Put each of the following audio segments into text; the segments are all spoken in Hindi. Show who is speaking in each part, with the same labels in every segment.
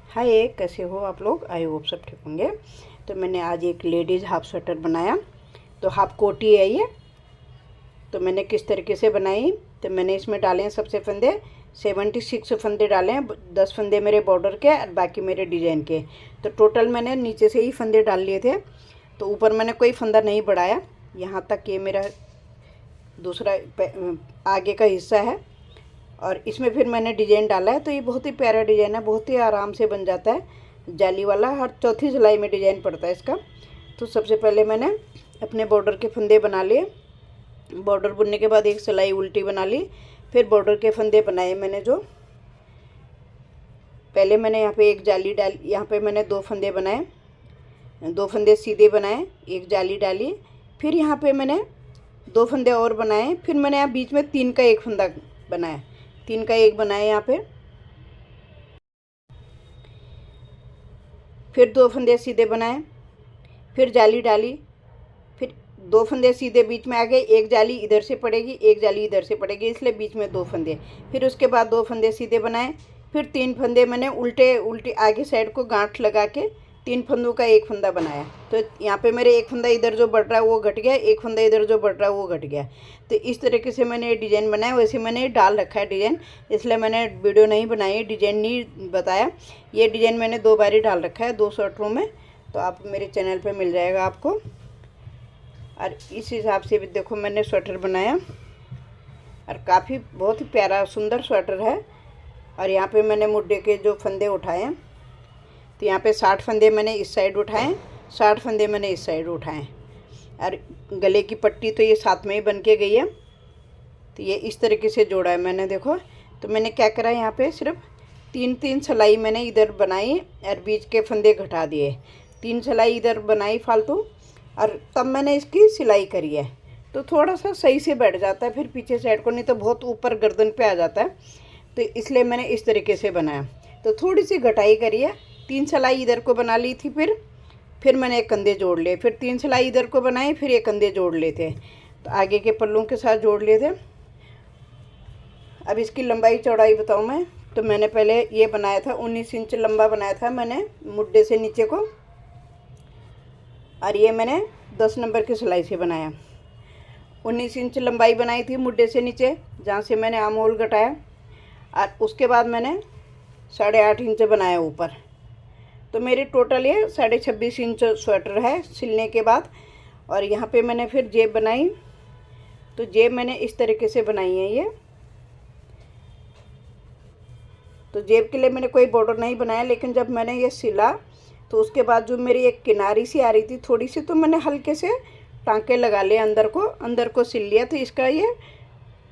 Speaker 1: हाय, कैसे हो आप लोग? आई होप सब ठीक होंगे। तो मैंने आज एक लेडीज़ हाफ स्वेटर बनाया। तो हाफ कोटी है ये। तो मैंने किस तरीके से बनाई, तो मैंने इसमें डाले हैं सबसे फंदे 76 फंदे डाले हैं। 10 फंदे मेरे बॉर्डर के और बाकी मेरे डिजाइन के। तो टोटल मैंने नीचे से ही फंदे डाल लिए थे। तो ऊपर मैंने कोई फंदा नहीं बढ़ाया। यहाँ तक ये मेरा दूसरा आगे का हिस्सा है। और इसमें फिर मैंने डिजाइन डाला है। तो ये बहुत ही प्यारा डिजाइन है, बहुत ही आराम से बन जाता है। जाली वाला हर चौथी सिलाई में डिजाइन पड़ता है इसका। तो सबसे पहले मैंने अपने बॉर्डर के फंदे बना लिए। बॉर्डर बुनने के बाद एक सिलाई उल्टी बना ली। फिर बॉर्डर के फंदे बनाए मैंने। जो पहले मैंने यहाँ पे एक जाली डाली, यहाँ पे मैंने 2 फंदे बनाए, 2 फंदे सीधे बनाए, एक जाली डाली। फिर यहाँ पे मैंने 2 फंदे और बनाए। फिर मैंने यहाँ बीच में 3 का एक फंदा बनाया, 3 का एक बनाया यहाँ पे। फिर 2 फंदे सीधे बनाए, फिर जाली डाली, फिर 2 फंदे सीधे बीच में आ गए। एक जाली इधर से पड़ेगी, एक जाली इधर से पड़ेगी, इसलिए बीच में 2 फंदे। फिर उसके बाद 2 फंदे सीधे बनाए। फिर 3 फंदे मैंने उल्टे उल्टी आगे साइड को गांठ लगा के 3 फंदों का एक फंदा बनाया। तो यहाँ पे मेरे एक फंदा इधर जो बढ़ रहा है वो घट गया, एक फंदा इधर जो बढ़ रहा है वो घट गया। तो इस तरीके से मैंने ये डिज़ाइन बनाया। वैसे मैंने डाल रखा है डिज़ाइन, इसलिए मैंने वीडियो नहीं बनाई, डिज़ाइन नहीं बताया। ये डिज़ाइन मैंने 2 बार ही डाल रखा है, 2 स्वेटरों में। तो आप मेरे चैनल पर मिल जाएगा आपको। और इस हिसाब से भी देखो मैंने स्वेटर बनाया। और काफ़ी बहुत ही प्यारा सुंदर स्वेटर है। और यहाँ पे मैंने मुड्डे के जो फंदे उठाए हैं, तो यहाँ पे 60 फंदे मैंने इस साइड उठाए, 60 फंदे मैंने इस साइड उठाए। और गले की पट्टी तो ये साथ में ही बन के गई है। तो ये इस तरीके से जोड़ा है मैंने। देखो, तो मैंने क्या करा, यहाँ पे सिर्फ 3 सिलाई मैंने इधर बनाई और बीच के फंदे घटा दिए। 3 सिलाई इधर बनाई फालतू, और तब मैंने इसकी सिलाई करी है। तो थोड़ा सा सही से बैठ जाता है फिर पीछे साइड को, नहीं तो बहुत ऊपर गर्दन पे आ जाता है। तो इसलिए मैंने इस तरीके से बनाया। तो थोड़ी सी घटाई करी है। 3 सिलाई इधर को बना ली थी, फिर मैंने एक कंधे जोड़ लिए, फिर 3 सिलाई इधर को बनाई, फिर एक कंधे जोड़ लिए थे। तो आगे के पल्लों के साथ जोड़ लिए थे। अब इसकी लंबाई चौड़ाई बताऊँ मैं, तो मैंने पहले ये बनाया था 19 इंच लंबा बनाया था मैंने मुड्डे से नीचे को। और ये मैंने 10 नंबर की सिलाई से बनाया। 19 इंच लंबाई बनाई थी मुड्डे से नीचे, जहाँ से मैंने आर्म होल घटाया। और उसके बाद मैंने 8.5 इंच बनाया ऊपर। तो मेरी टोटल ये 26.5 इंच स्वेटर है सिलने के बाद। और यहाँ पे मैंने फिर जेब बनाई। तो जेब मैंने इस तरीके से बनाई है ये। तो जेब के लिए मैंने कोई बॉर्डर नहीं बनाया, लेकिन जब मैंने ये सिला तो उसके बाद जो मेरी एक किनारी सी आ रही थी थोड़ी सी, तो मैंने हल्के से टाँके लगा लिए, अंदर को सिल लिया। तो इसका ये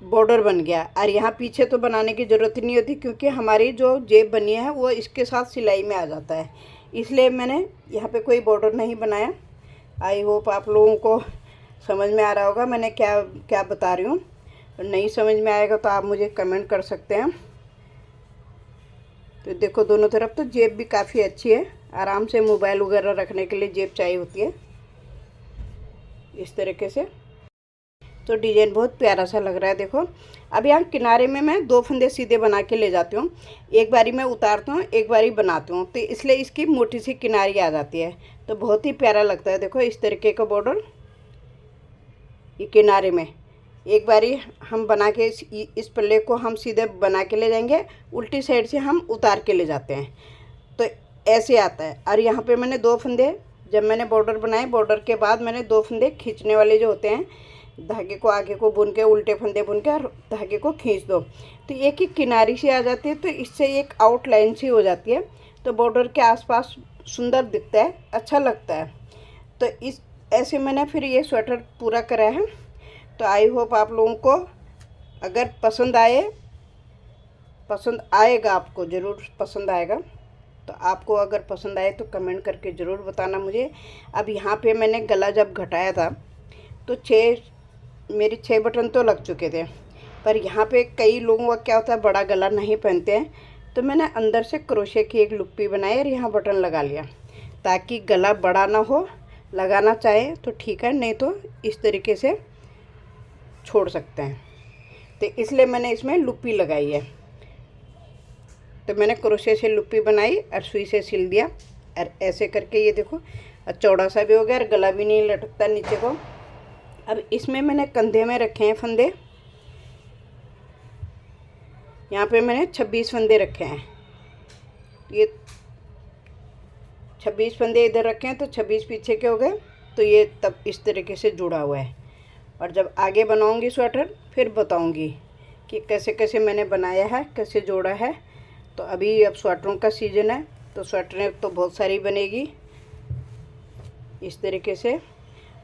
Speaker 1: बॉर्डर बन गया। और यहाँ पीछे तो बनाने की ज़रूरत ही नहीं होती, क्योंकि हमारी जो जेब बनी है वो इसके साथ सिलाई में आ जाता है। इसलिए मैंने यहाँ पे कोई बॉर्डर नहीं बनाया। आई होप आप लोगों को समझ में आ रहा होगा मैंने क्या क्या बता रही हूँ। नहीं समझ में आएगा तो आप मुझे कमेंट कर सकते हैं। तो देखो, दोनों तरफ तो जेब भी काफ़ी अच्छी है। आराम से मोबाइल वगैरह रखने के लिए जेब चाहिए होती है इस तरीके से। तो डिज़ाइन बहुत प्यारा सा लग रहा है। देखो, अब यहाँ किनारे में मैं 2 फंदे सीधे बना के ले जाती हूँ। एक बारी मैं उतारती हूँ, एक बारी बनाती हूँ, तो इसलिए इसकी मोटी सी किनारी आ जाती है। तो बहुत ही प्यारा लगता है। देखो, इस तरीके का बॉर्डर ये किनारे में एक बारी हम बना के इस पल्ले को हम सीधे बना के ले जाएंगे, उल्टी साइड से हम उतार के ले जाते हैं। तो ऐसे आता है। और यहाँ पे मैंने 2 फंदे, जब मैंने बॉर्डर बनाए, बॉर्डर के बाद मैंने 2 फंदे खींचने वाले जो होते हैं, धागे को आगे को बुन के उल्टे फंदे बुन के और धागे को खींच दो, तो एक ही किनारी से आ जाती है। तो इससे एक आउटलाइन सी हो जाती है। तो बॉर्डर के आसपास सुंदर दिखता है, अच्छा लगता है। तो इस ऐसे मैंने फिर ये स्वेटर पूरा करा है। तो आई होप आप लोगों को अगर पसंद आएगा, आपको ज़रूर पसंद आएगा। तो आपको अगर पसंद आए तो कमेंट करके ज़रूर बताना मुझे। अब यहाँ पे मैंने गला जब घटाया था तो 6 बटन तो लग चुके थे। पर यहाँ पे कई लोगों का क्या होता है, बड़ा गला नहीं पहनते हैं। तो मैंने अंदर से क्रोशे की एक लुप्पी बनाई और यहाँ बटन लगा लिया, ताकि गला बड़ा ना हो। लगाना चाहे तो ठीक है, नहीं तो इस तरीके से छोड़ सकते हैं। तो इसलिए मैंने इसमें लुप्पी लगाई है। तो मैंने क्रोशे से लुप्पी बनाई और सुई से सिल दिया। और ऐसे करके ये देखो चौड़ा सा भी हो गया और गला भी नहीं लटकता नीचे को। अब इसमें मैंने कंधे में रखे हैं फंदे। यहाँ पे मैंने 26 फंदे रखे हैं। ये 26 फंदे इधर रखे हैं तो 26 पीछे के हो गए। तो ये तब इस तरीके से जुड़ा हुआ है। और जब आगे बनाऊंगी स्वेटर फिर बताऊंगी कि कैसे कैसे मैंने बनाया है, कैसे जोड़ा है। तो अभी अब स्वेटरों का सीज़न है तो स्वेटरें तो बहुत सारी बनेगी इस तरीके से।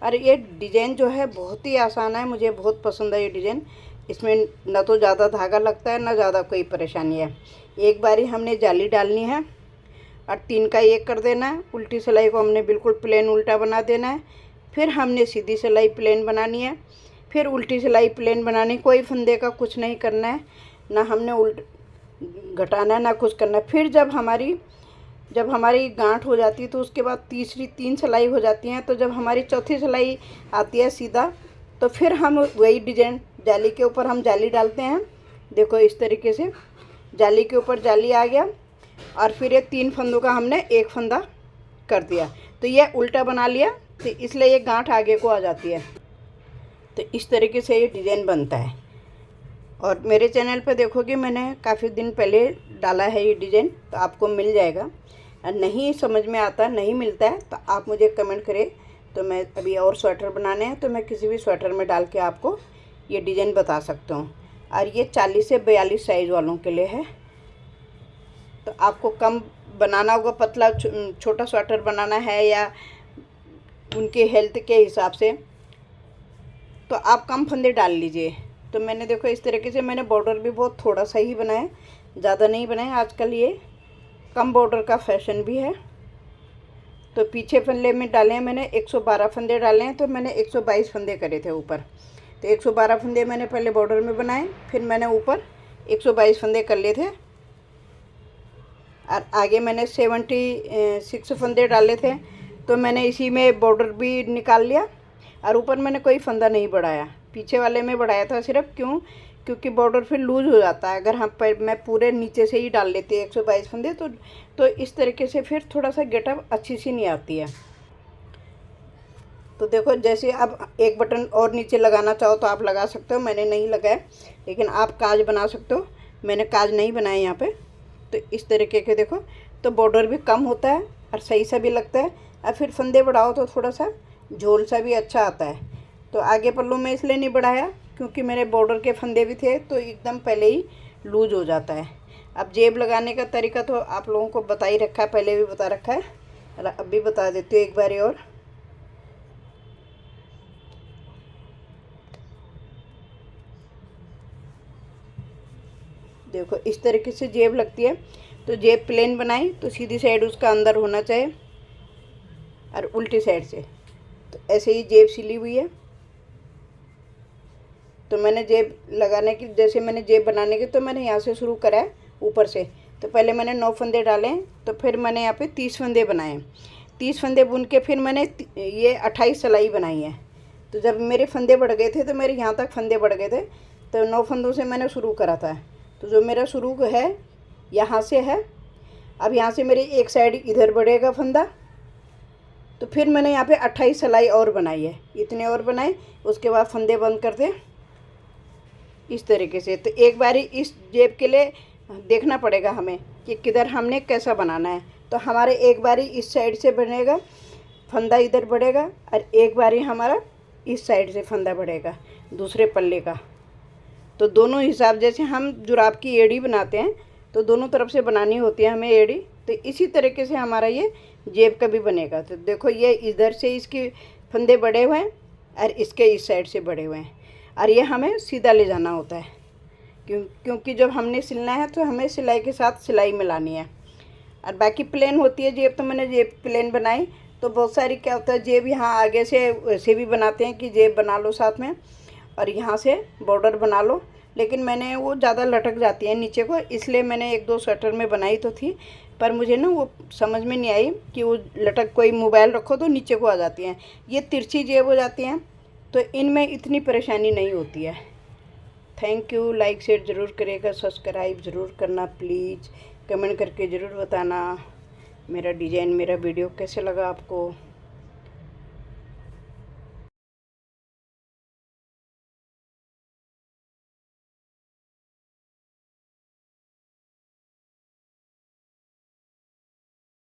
Speaker 1: और ये डिज़ाइन जो है बहुत ही आसान है, मुझे बहुत पसंद है ये डिज़ाइन। इसमें ना तो ज़्यादा धागा लगता है ना ज़्यादा कोई परेशानी है। एक बारी हमने जाली डालनी है और 3 का 1 कर देना है। उल्टी सिलाई को हमने बिल्कुल प्लेन उल्टा बना देना है। फिर हमने सीधी सिलाई प्लेन बनानी है। फिर उल्टी सिलाई प्लेन बनानी, कोई फंदे का कुछ नहीं करना है, ना हमने उल्ट घटाना है ना कुछ करना है। फिर जब हमारी गांठ हो जाती है तो उसके बाद तीसरी 3 सिलाई हो जाती हैं। तो जब हमारी चौथी सिलाई आती है सीधा, तो फिर हम वही डिजाइन जाली के ऊपर हम जाली डालते हैं। देखो इस तरीके से जाली के ऊपर जाली आ गया और फिर ये 3 फंदों का हमने 1 फंदा कर दिया। तो ये उल्टा बना लिया, तो इसलिए ये गांठ आगे को आ जाती है। तो इस तरीके से ये डिज़ाइन बनता है। और मेरे चैनल पे देखोगे मैंने काफ़ी दिन पहले डाला है ये डिज़ाइन, तो आपको मिल जाएगा। और नहीं समझ में आता, नहीं मिलता है तो आप मुझे कमेंट करें। तो मैं अभी और स्वेटर बनाने हैं तो मैं किसी भी स्वेटर में डाल के आपको ये डिज़ाइन बता सकता हूँ। और ये 40 से 42 साइज़ वालों के लिए है। तो आपको कम बनाना होगा, पतला छोटा स्वेटर बनाना है या उनके हेल्थ के हिसाब से, तो आप कम फंदे डाल लीजिए। तो मैंने देखो इस तरीके से मैंने बॉर्डर भी बहुत थोड़ा सा ही बनाया, ज़्यादा नहीं बनाया। आजकल ये कम बॉर्डर का फैशन भी है। तो पीछे फंदे में डाले हैं मैंने 112 फंदे डाले हैं। तो मैंने 122 फंदे करे थे ऊपर। तो 112 फंदे मैंने पहले बॉर्डर में बनाए, फिर मैंने ऊपर 122 फंदे कर लिए थे। और आगे मैंने 76 फंदे डाले थे। तो मैंने इसी में बॉर्डर भी निकाल लिया और ऊपर मैंने कोई फंदा नहीं बढ़ाया, पीछे वाले में बढ़ाया था सिर्फ। क्योंकि बॉर्डर फिर लूज़ हो जाता है। अगर हम मैं पूरे नीचे से ही डाल लेती 122 फंदे तो इस तरीके से फिर थोड़ा सा गेटअप अच्छी सी नहीं आती है। तो देखो जैसे अब एक बटन और नीचे लगाना चाहो तो आप लगा सकते हो, मैंने नहीं लगाया, लेकिन आप काज बना सकते हो। मैंने काज नहीं बनाया यहाँ पे। तो इस तरीके के देखो, तो बॉर्डर भी कम होता है और सही सा भी लगता है। और फिर फंदे बढ़ाओ तो थोड़ा सा झोल सा भी अच्छा आता है। तो आगे पल्लू में इसलिए नहीं बढ़ाया क्योंकि मेरे बॉर्डर के फंदे भी थे तो एकदम पहले ही लूज हो जाता है। अब जेब लगाने का तरीका तो आप लोगों को बता ही रखा है, पहले भी बता रखा है, और अब भी बता देती हूँ एक बार और। देखो इस तरीके से जेब लगती है। तो जेब प्लेन बनाई तो सीधी साइड उसका अंदर होना चाहिए और उल्टी साइड से। तो ऐसे ही जेब सिली हुई है। तो मैंने जेब लगाने की, जैसे मैंने जेब बनाने की, तो मैंने यहाँ से शुरू करा है ऊपर से। तो पहले मैंने 9 फंदे डाले, तो फिर मैंने यहाँ पे 30 फंदे बनाए। 30 फंदे बुन के फिर मैंने ये 28 सिलाई बनाई है। तो जब मेरे फंदे बढ़ गए थे तो मेरे यहाँ तक फंदे बढ़ गए थे, तो 9 फंदों से मैंने शुरू करा था। तो जो मेरा शुरू है यहाँ से है। अब यहाँ से मेरी एक साइड इधर बढ़ेगा फंदा, तो फिर मैंने यहाँ पे 28 सिलाई और बनाई है, इतने और बनाए। उसके बाद फंदे बंद कर दे इस तरीके से। तो एक बारी इस जेब के लिए देखना पड़ेगा हमें कि किधर हमने कैसा बनाना है। तो हमारे एक बारी इस साइड से बनेगा फंदा, इधर बढ़ेगा, और एक बारी हमारा इस साइड से फंदा बढ़ेगा दूसरे पल्ले का। तो दोनों हिसाब, जैसे हम जुराब की एड़ी बनाते हैं तो दोनों तरफ से बनानी होती है हमें एड़ी, तो इसी तरीके से हमारा ये जेब का भी बनेगा। तो देखो ये इधर से इसके फंदे बड़े हुए हैं और इसके इस साइड से बड़े हुए हैं, और ये हमें सीधा ले जाना होता है। क्योंकि जब हमने सिलना है तो हमें सिलाई के साथ सिलाई मिलानी है। और बाकी प्लेन होती है जेब। तो मैंने जेब प्लेन बनाई। तो बहुत सारी क्या होता है, जेब यहाँ आगे से वैसे भी बनाते हैं कि जेब बना लो साथ में और यहाँ से बॉर्डर बना लो, लेकिन मैंने वो ज़्यादा लटक जाती है नीचे को, इसलिए मैंने 1-2 स्वेटर में बनाई तो थी, पर मुझे ना वो समझ में नहीं आई कि वो लटक, कोई मोबाइल रखो तो नीचे को आ जाती हैं। ये तिरछी जेब हो जाती हैं, तो इनमें इतनी परेशानी नहीं होती है। Thank you. लाइक शेयर ज़रूर करिएगा, सब्सक्राइब ज़रूर करना प्लीज़। कमेंट करके ज़रूर बताना मेरा डिज़ाइन, मेरा वीडियो कैसे लगा आपको।